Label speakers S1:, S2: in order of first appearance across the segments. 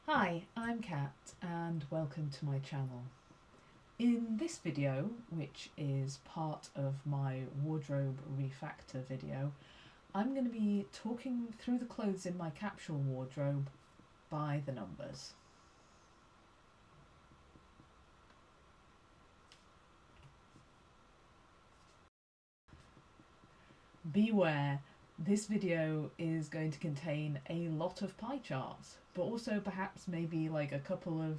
S1: Hi, I'm Kat and welcome to my channel. In this video, which is part of my wardrobe refactor video, I'm going to be talking through the clothes in my capsule wardrobe by the numbers. Beware, this video is going to contain a lot of pie charts, but also perhaps maybe like a couple of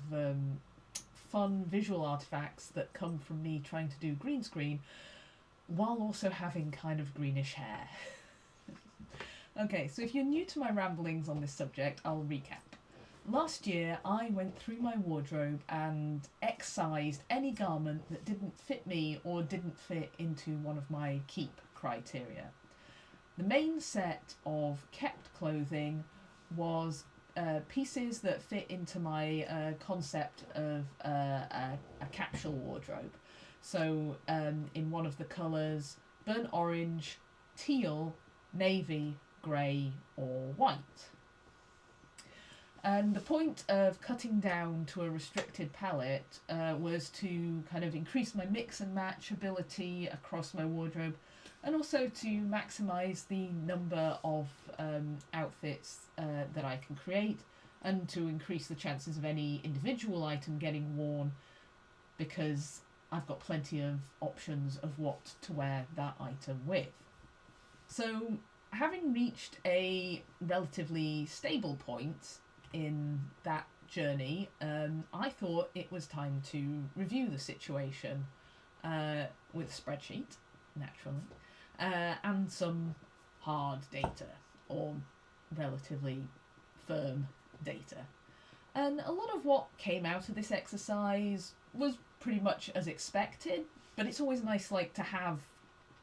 S1: fun visual artifacts that come from me trying to do green screen while also having kind of greenish hair. Okay, so if you're new to my ramblings on this subject, I'll recap. Last year, I went through my wardrobe and excised any garment that didn't fit me or didn't fit into one of my keep criteria. The main set of kept clothing was pieces that fit into my concept of a capsule wardrobe. So in one of the colours, burnt orange, teal, navy, grey or white. And the point of cutting down to a restricted palette was to kind of increase my mix and match ability across my wardrobe, and also to maximise the number of outfits that I can create, and to increase the chances of any individual item getting worn, because I've got plenty of options of what to wear that item with. So, having reached a relatively stable point in that journey, I thought it was time to review the situation with a spreadsheet, naturally, and some hard data, or relatively firm data. And a lot of what came out of this exercise was pretty much as expected, but it's always nice to have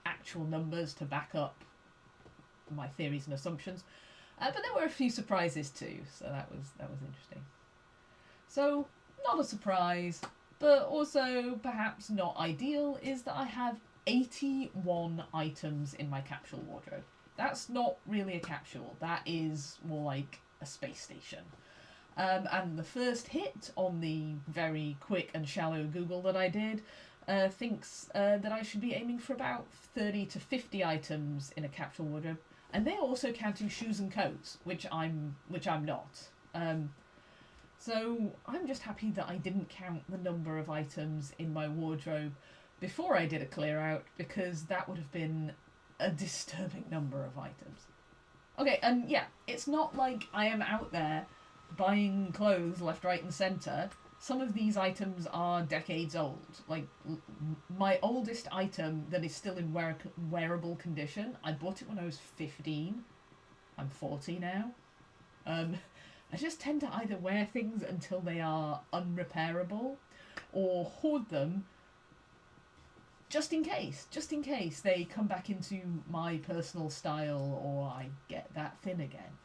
S1: actual numbers to back up my theories and assumptions. But there were a few surprises too, so that was interesting. So, not a surprise, but also perhaps not ideal, is that I have 81 items in my capsule wardrobe. That's not really a capsule, that is more like a space station. And the first hit on the very quick and shallow Google that I did thinks that I should be aiming for about 30 to 50 items in a capsule wardrobe, and they're also counting shoes and coats, which I'm not. So I'm just happy that I didn't count the number of items in my wardrobe before I did a clear out, because that would have been a disturbing number of items. Okay, and yeah, it's not like I am out there buying clothes left, right, and centre. Some of these items are decades old. Like my oldest item that is still in wearable condition, I bought it when I was 15. I'm 40 now. I just tend to either wear things until they are unrepairable, or hoard them just in case they come back into my personal style or I get that thin again.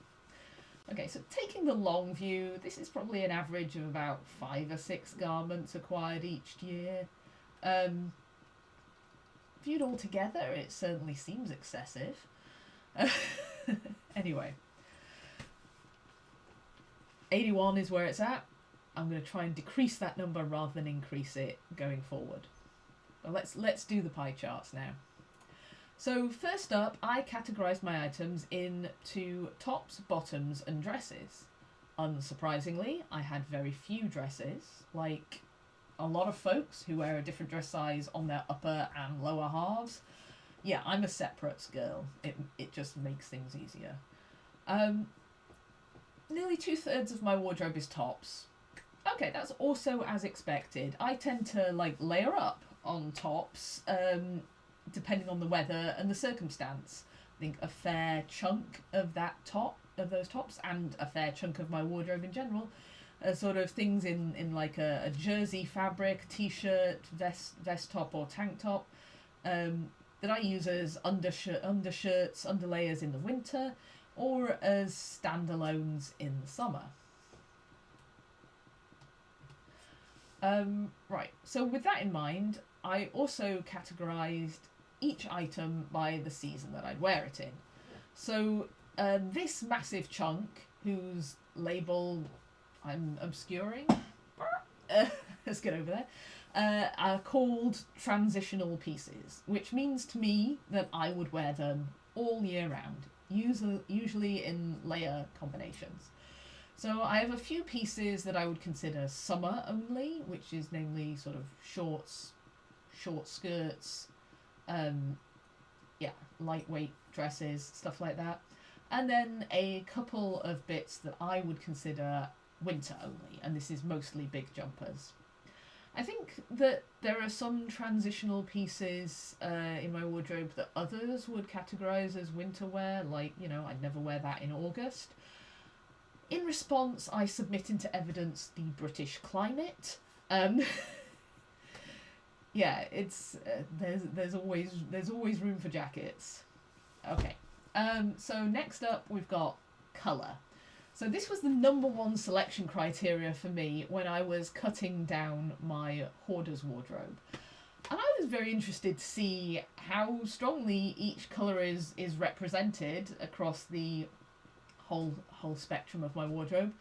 S1: Okay, so taking the long view, this is probably an average of about 5 or 6 garments acquired each year. Viewed all together, it certainly seems excessive. Anyway, 81 is where it's at. I'm going to try and decrease that number rather than increase it going forward. Well, let's do the pie charts now. So first up, I categorised my items into tops, bottoms and dresses. Unsurprisingly, I had very few dresses, like a lot of folks who wear a different dress size on their upper and lower halves. Yeah, I'm a separates girl. It just makes things easier. Nearly 2/3 of my wardrobe is tops. Okay, that's also as expected. I tend to layer up on tops, depending on the weather and the circumstance. I think a fair chunk of those tops, and a fair chunk of my wardrobe in general, are sort of things in like a jersey fabric, t-shirt, vest top or tank top, that I use as undershirts, underlayers in the winter, or as standalones in the summer. Right, so with that in mind, I also categorised each item by the season that I'd wear it in. So this massive chunk, whose label I'm obscuring. Let's get over there. Are called transitional pieces, which means to me that I would wear them all year round, usually in layer combinations. So I have a few pieces that I would consider summer only, which is namely sort of shorts, short skirts, lightweight dresses, stuff like that. And then a couple of bits that I would consider winter only, and this is mostly big jumpers. I think that there are some transitional pieces in my wardrobe that others would categorise as winter wear, like, I'd never wear that in August. In response, I submit into evidence the British climate. It's there's always room for jackets. Okay. So next up we've got colour. So this was the number one selection criteria for me when I was cutting down my hoarder's wardrobe. And I was very interested to see how strongly each colour is represented across the whole spectrum of my wardrobe.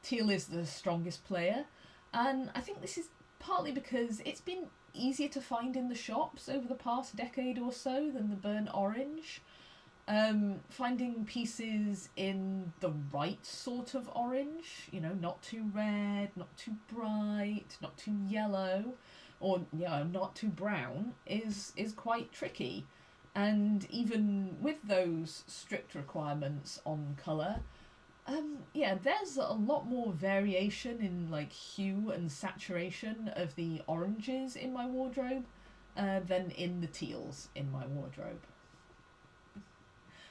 S1: Teal is the strongest player, and I think this is partly because it's been easier to find in the shops over the past decade or so than the burnt orange. Finding pieces in the right sort of orange, not too red, not too bright, not too yellow, or not too brown is quite tricky. And even with those strict requirements on colour, there's a lot more variation in like hue and saturation of the oranges in my wardrobe than in the teals in my wardrobe.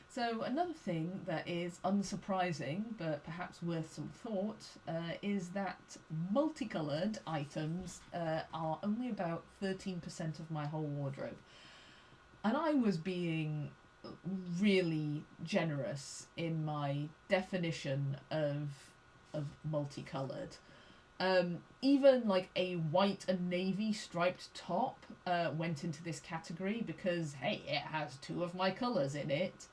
S1: So another thing that is unsurprising but perhaps worth some thought is that multicoloured items are only about 13% of my whole wardrobe. And I was being really generous in my definition of multicoloured. Even like a white and navy striped top went into this category because, hey, it has two of my colours in it.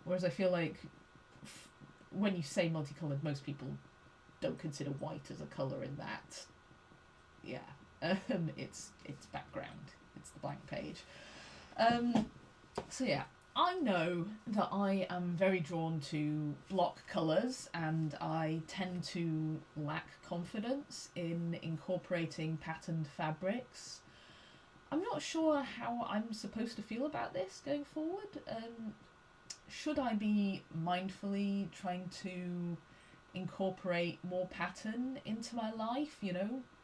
S1: Whereas I feel like when you say multicoloured, most people don't consider white as a colour in that. Yeah, it's background. It's the blank page. I know that I am very drawn to block colours, and I tend to lack confidence in incorporating patterned fabrics. I'm not sure how I'm supposed to feel about this going forward. Should I be mindfully trying to incorporate more pattern into my life,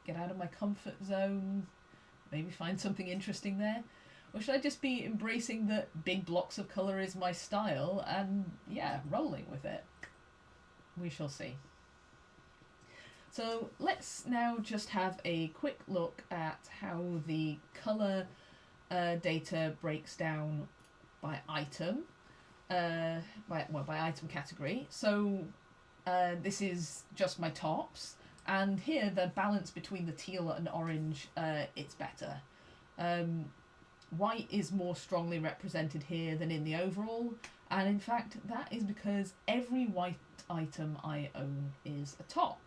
S1: get out of my comfort zone, maybe find something interesting there? Or should I just be embracing that big blocks of colour is my style and, rolling with it? We shall see. So let's now just have a quick look at how the colour data breaks down by item, by item category. So this is just my tops, and here the balance between the teal and orange, it's better. White is more strongly represented here than in the overall, and in fact that is because every white item I own is a top.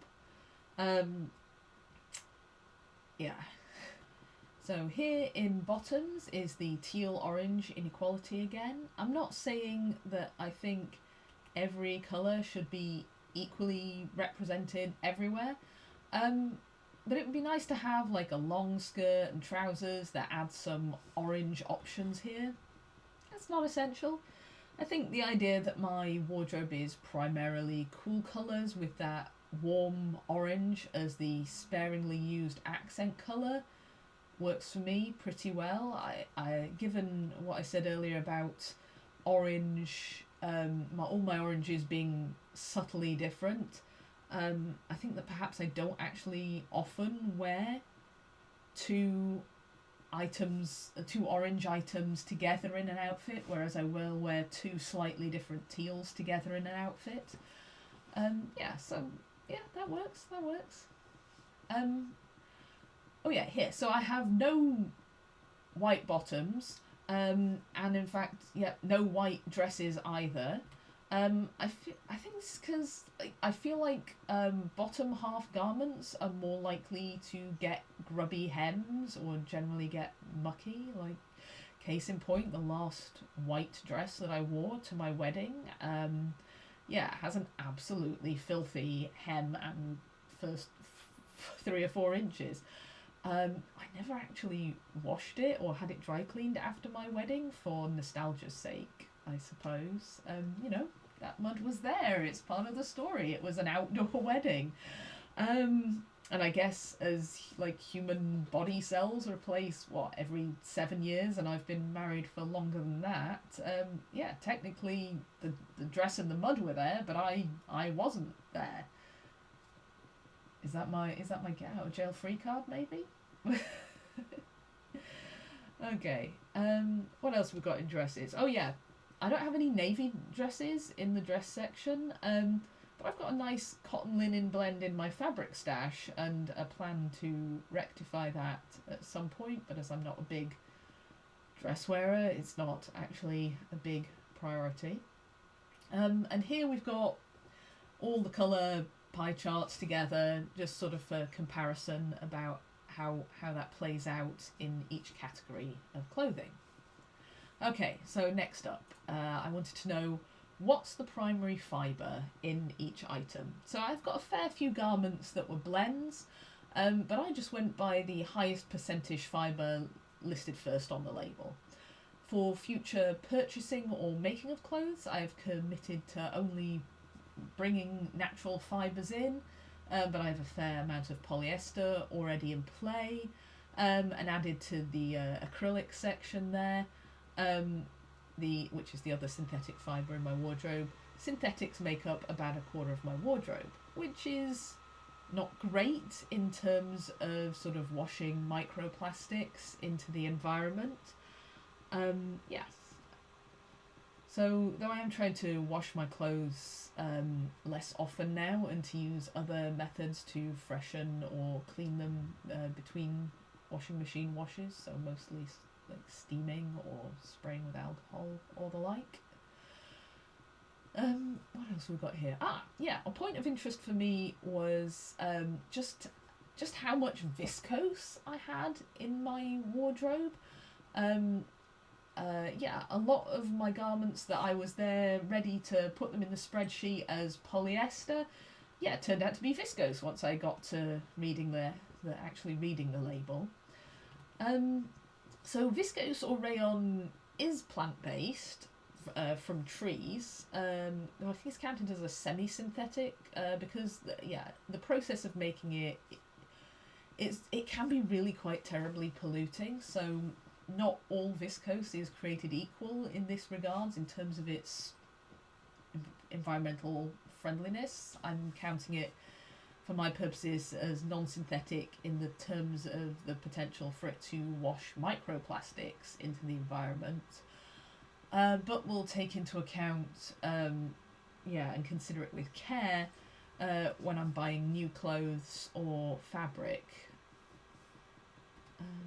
S1: So here in bottoms is the teal-orange inequality again. I'm not saying that I think every colour should be equally represented everywhere, but it would be nice to have like a long skirt and trousers that add some orange options here. That's not essential. I think the idea that my wardrobe is primarily cool colours with that warm orange as the sparingly used accent colour works for me pretty well. I given what I said earlier about orange, all my oranges being subtly different, I think that perhaps I don't actually often wear two orange items together in an outfit, whereas I will wear two slightly different teals together in an outfit. That works. Here. So I have no white bottoms, and in fact, no white dresses either. I think it's because I feel like bottom half garments are more likely to get grubby hems or generally get mucky. Like, case in point, the last white dress that I wore to my wedding, yeah, has an absolutely filthy hem and first 3 or 4 inches. I never actually washed it or had it dry cleaned after my wedding for nostalgia's sake, I suppose. You know, that mud was there. It's part of the story. It was an outdoor wedding. And I guess as like human body cells replace every 7 years, and I've been married for longer than that. Yeah, technically the dress and the mud were there, but I wasn't there. Is that my get out of jail free card maybe? Okay. What else we've got in dresses? Oh yeah, I don't have any navy dresses in the dress section. But I've got a nice cotton linen blend in my fabric stash and a plan to rectify that at some point. But as I'm not a big dress wearer, it's not actually a big priority. And here we've got all the colour pie charts together, just sort of for comparison about how that plays out in each category of clothing. Okay, so next up, I wanted to know what's the primary fibre in each item. So I've got a fair few garments that were blends, but I just went by the highest percentage fibre listed first on the label. For future purchasing or making of clothes, I've committed to only bringing natural fibres in, but I have a fair amount of polyester already in play, and added to the acrylic section there, which is the other synthetic fibre in my wardrobe. Synthetics make up about a quarter of my wardrobe, which is not great in terms of sort of washing microplastics into the environment. Yes. So, though I am trying to wash my clothes less often now and to use other methods to freshen or clean them between washing machine washes, so mostly like steaming or spraying with alcohol or the like. What else have we got here? Yeah, a point of interest for me was just how much viscose I had in my wardrobe. Yeah, a lot of my garments that I was there ready to put them in the spreadsheet as polyester, yeah, it turned out to be viscose once I got to reading actually reading the label. So viscose or rayon is plant-based from trees. I think it's counted as a semi-synthetic because the process of making it can be really quite terribly polluting. So not all viscose is created equal in this regards in terms of its environmental friendliness. I'm counting it for my purposes as non-synthetic in the terms of the potential for it to wash microplastics into the environment. But we'll take into account, and consider it with care when I'm buying new clothes or fabric.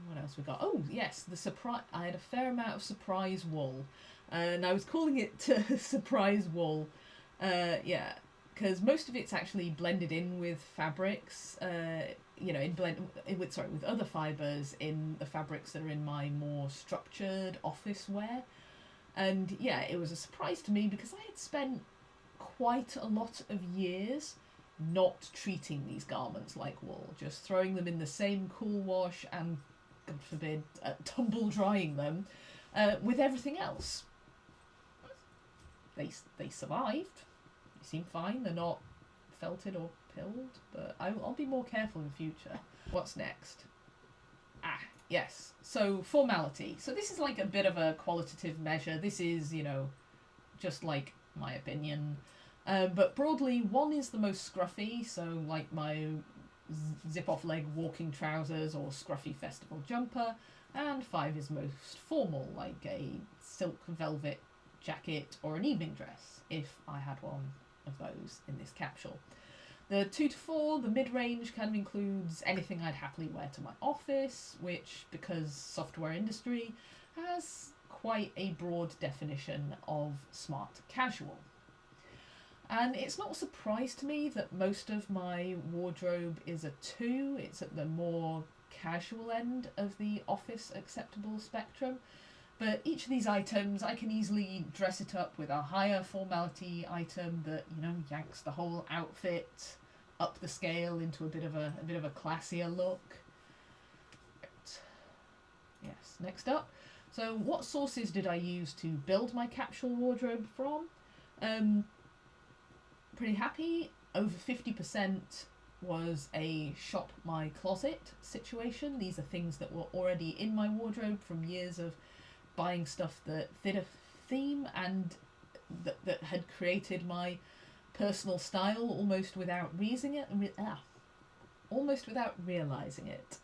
S1: What else we got? Oh yes, I had a fair amount of surprise wool, and I was calling it surprise wool. Because most of it's actually blended in with fabrics. With other fibres in the fabrics that are in my more structured office wear. And yeah, it was a surprise to me because I had spent quite a lot of years not treating these garments like wool, just throwing them in the same cool wash and, God forbid, tumble drying them with everything else. They survived. They seem fine. They're not felted or pilled, but I'll be more careful in the future. What's next? Yes. So formality. So this is like a bit of a qualitative measure. This is, just like my opinion. But broadly, 1 is the most scruffy, so like my zip-off leg walking trousers or scruffy festival jumper, and 5 is most formal, like a silk velvet jacket or an evening dress, if I had one of those in this capsule. The 2 to 4, the mid-range, kind of includes anything I'd happily wear to my office, which, because software industry, has quite a broad definition of smart casual. And it's not a surprise to me that most of my wardrobe is a 2. It's at the more casual end of the office acceptable spectrum. But each of these items, I can easily dress it up with a higher formality item that, you know, yanks the whole outfit up the scale into a bit of a classier look. Yes, next up. So what sources did I use to build my capsule wardrobe from? Pretty happy. Over 50% was a shop my closet situation. These are things that were already in my wardrobe from years of buying stuff that fit a theme and that had created my personal style almost without almost without realizing it.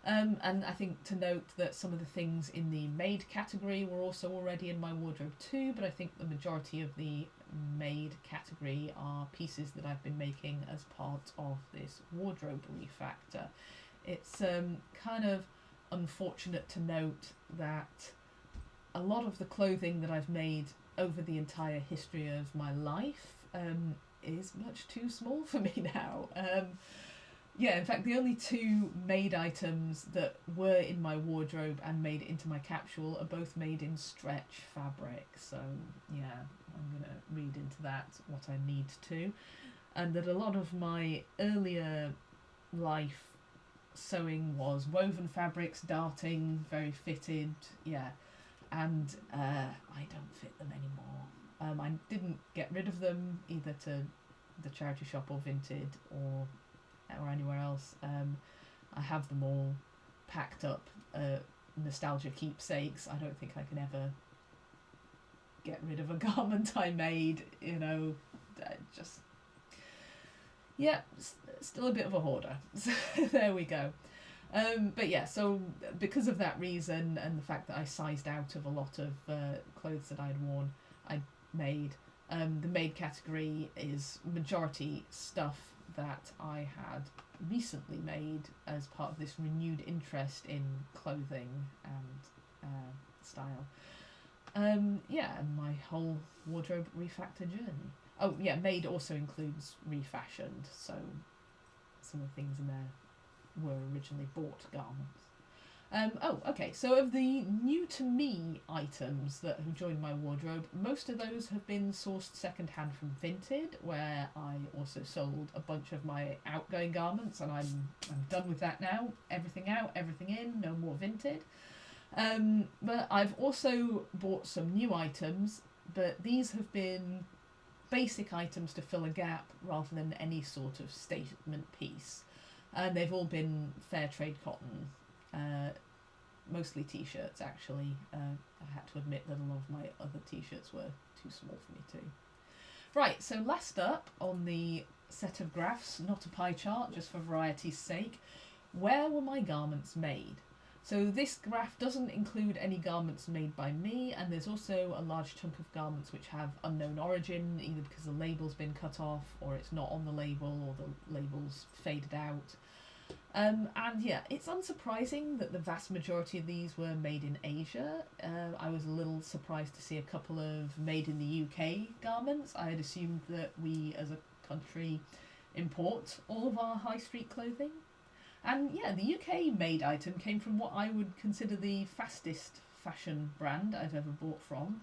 S1: And I think to note that some of the things in the made category were also already in my wardrobe too, but I think the majority of the made category are pieces that I've been making as part of this wardrobe refactor. It's kind of unfortunate to note that a lot of the clothing that I've made over the entire history of my life is much too small for me now. In fact, the only 2 made items that were in my wardrobe and made into my capsule are both made in stretch fabric. So, yeah, I'm going to read into that what I need to. And that a lot of my earlier life sewing was woven fabrics, darting, very fitted, and I don't fit them anymore. I didn't get rid of them either to the charity shop or Vinted or anywhere else. I have them all packed up, nostalgia keepsakes. I don't think I can ever get rid of a garment I made, you know, just, still a bit of a hoarder. So there we go. But yeah, so because of that reason and the fact that I sized out of a lot of clothes that I'd worn, I made. The made category is majority stuff that I had recently made as part of this renewed interest in clothing and style. And my whole wardrobe refactor journey. Oh yeah, made also includes refashioned, so some of the things in there were originally bought garments. Okay, so of the new to me items that have joined my wardrobe, most of those have been sourced secondhand from Vinted, where I also sold a bunch of my outgoing garments, and I'm done with that now. Everything out, everything in, no more Vinted. But I've also bought some new items, but these have been basic items to fill a gap rather than any sort of statement piece. And they've all been fair trade cotton, mostly t-shirts actually. I had to admit that a lot of my other t-shirts were too small for me too. Right, so last up on the set of graphs, not a pie chart, just for variety's sake, where were my garments made? So this graph doesn't include any garments made by me, and there's also a large chunk of garments which have unknown origin, either because the label's been cut off, or it's not on the label, or the label's faded out. And yeah, it's unsurprising that the vast majority of these were made in Asia. I was a little surprised to see a couple of made in the UK garments. I had assumed that we as a country import all of our high street clothing. And yeah, the UK made item came from what I would consider the fastest fashion brand I've ever bought from.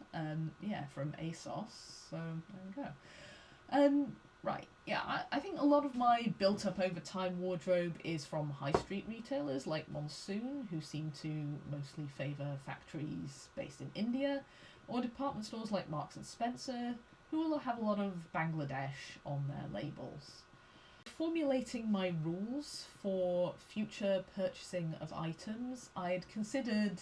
S1: From ASOS. So there we go. Right, yeah, I think a lot of my built up over time wardrobe is from high street retailers like Monsoon, who seem to mostly favour factories based in India, or department stores like Marks and Spencer, who will have a lot of Bangladesh on their labels. Formulating my rules for future purchasing of items, I'd considered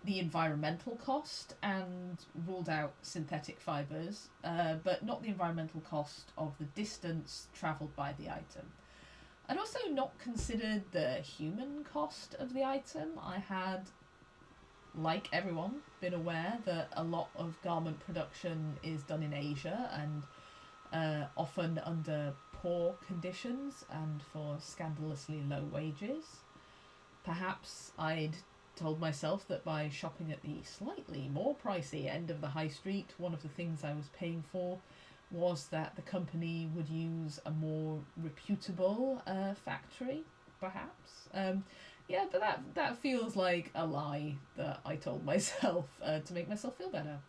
S1: the environmental cost and ruled out synthetic fibres, but not the environmental cost of the distance travelled by the item. I'd also not considered the human cost of the item. I had, like everyone, been aware that a lot of garment production is done in Asia and often under poor conditions and for scandalously low wages. Perhaps I'd told myself that by shopping at the slightly more pricey end of the high street, one of the things I was paying for was that the company would use a more reputable factory, perhaps. Yeah, but that feels like a lie that I told myself to make myself feel better.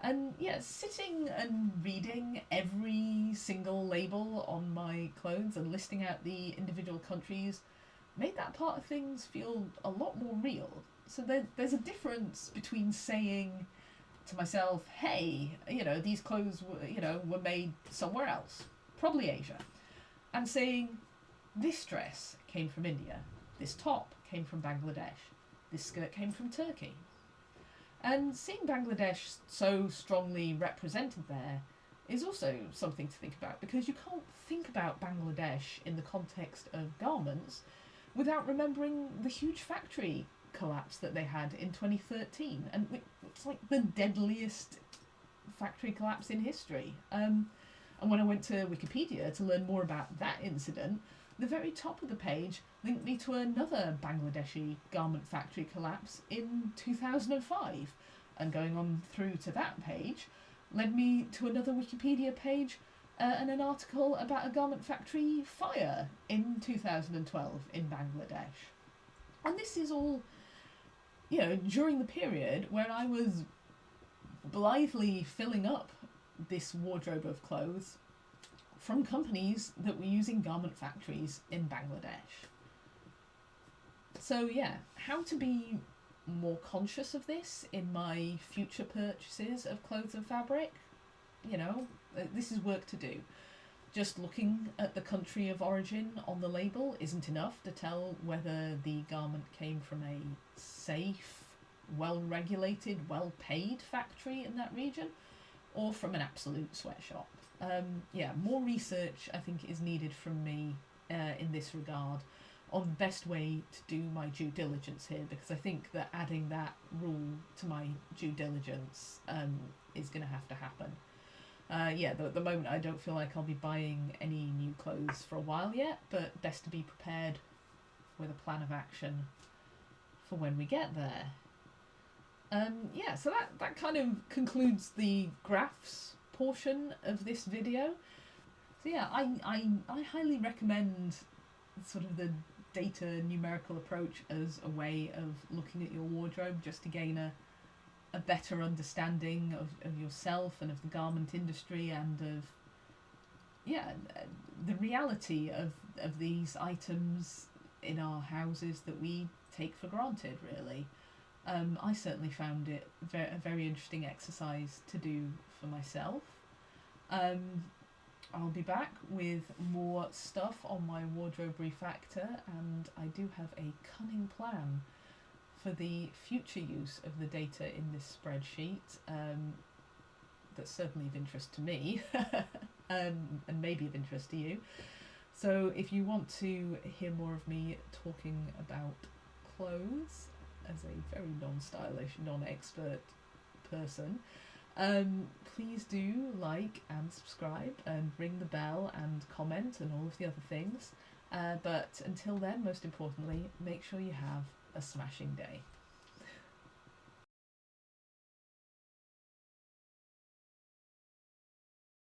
S1: And yeah, sitting and reading every single label on my clothes and listing out the individual countries made that part of things feel a lot more real. So there's a difference between saying to myself, hey, these clothes were made somewhere else, probably Asia, and saying, this dress came from India, this top came from Bangladesh, this skirt came from Turkey. And seeing Bangladesh so strongly represented there is also something to think about, because you can't think about Bangladesh in the context of garments without remembering the huge factory collapse that they had in 2013, and it's like the deadliest factory collapse in history. And when I went to Wikipedia to learn more about that incident, the very top of the page linked me to another Bangladeshi garment factory collapse in 2005, and going on through to that page led me to another Wikipedia page and an article about a garment factory fire in 2012 in Bangladesh. And this is all, during the period when I was blithely filling up this wardrobe of clothes from companies that were using garment factories in Bangladesh. So yeah, how to be more conscious of this in my future purchases of clothes and fabric? This is work to do. Just looking at the country of origin on the label isn't enough to tell whether the garment came from a safe, well-regulated, well-paid factory in that region, or from an absolute sweatshop. More research I think is needed from me in this regard on the best way to do my due diligence here, because I think that adding that rule to my due diligence is going to have to happen. At the moment I don't feel like I'll be buying any new clothes for a while yet, but best to be prepared with a plan of action for when we get there. So that kind of concludes the graphs portion of this video. So yeah, I highly recommend sort of the data numerical approach as a way of looking at your wardrobe, just to gain a better understanding of yourself and of the garment industry, and of the reality of these items in our houses that we take for granted, really. I certainly found it a very interesting exercise to do for myself. I'll be back with more stuff on my wardrobe refactor, and I do have a cunning plan for the future use of the data in this spreadsheet that's certainly of interest to me and maybe of interest to you. So if you want to hear more of me talking about clothes as a very non-stylish, non-expert person, please do like and subscribe and ring the bell and comment and all of the other things. But until then, most importantly, make sure you have a smashing day.